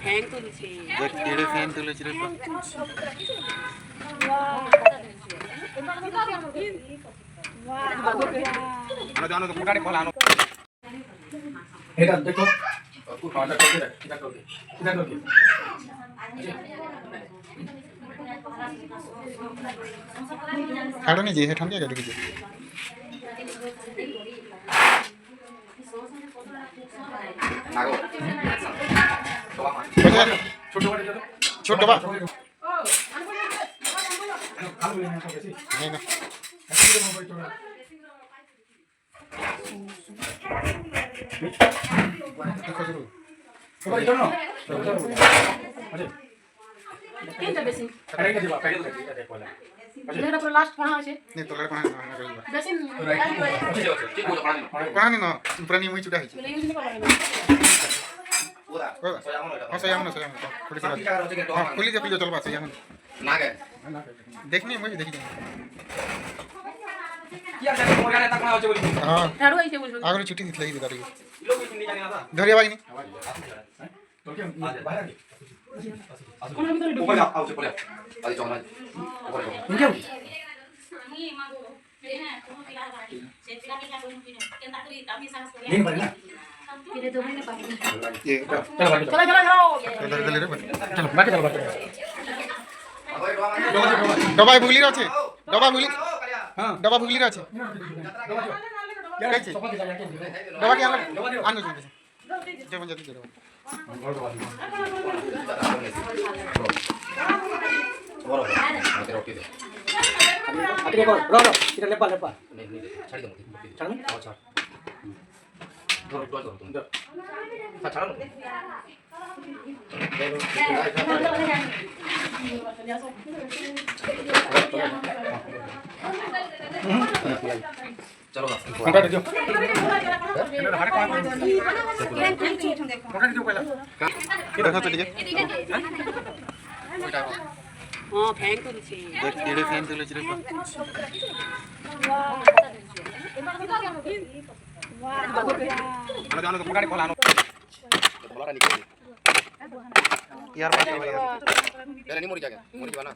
Fan তুলছে। দেখ কেড়ে ফ্যান তুলেছি রে এটা দেখো এটা করতে দেখ এটা করতে ছাড়ো নি যে হে ঠান্ডা গেল কিছু নাগো ছোট বাড়ি যাও ছোট বা ভালো না বেশি नहीं ना একটু মোবাইল তোরা देखो जरूर মোবাইল তোরা আরে তিনটা বেশি আরে কি দিবা কাই দিবা এটা দেখো না এটা পুরো লাস্ট পড়া আছে नहीं तो लड़ पढ़ा ना करेगा বেশি ঠিক বলো পানি पढ़ा नहीं ना पुरानी मुई चुड़ा है বলে ইউজ নি পারবে ওরা हां सही हमने थोड़ी सी हां खुली जब जो चल पास यहां না গে देखनी मुझे देखी কি আর দেখো মোরা তাক না হচ্ছে বলি हां ঝাড়ু আইছে বলছো आगे छुट्टी दिखलाई दे दादी লোক হিন্দি জানি না धरिया भाई नहीं তোর কি বাইরে আগে কোন ভিতরে ঢুকে উপরে আউছে পড়ে আদি জমনা উপরে ঢুকে नहीं पारी ना ये चलो बाकी চলো চলো যাও इधर इधर रे चलो बाकी चलो बाकी डबा भूली रे আছে डबा भूली हां डबा भूली रे আছে क्या है चपाती जा के डबा के आनो जो जे बन जाती दे বড় আমাকে রকি দে আগে দেখো রো এটা লেপা লেপা नहीं नहीं ছাড়ি দাও ছাড় না ছাড় ধরো ধরো তুমি ধরো ছাড়ো না चलो ना कोटा दे दो এটা হারে কোন কোটা দিও পয়লা देखो तो लीजिए ফ্যান তুলছে देख केड़े फैन तुलेছি রে আমরা জানো তো কোটা কল আনো বলাটা নিকে यार बात है यार यार नहीं मोरी जाके मोरी बना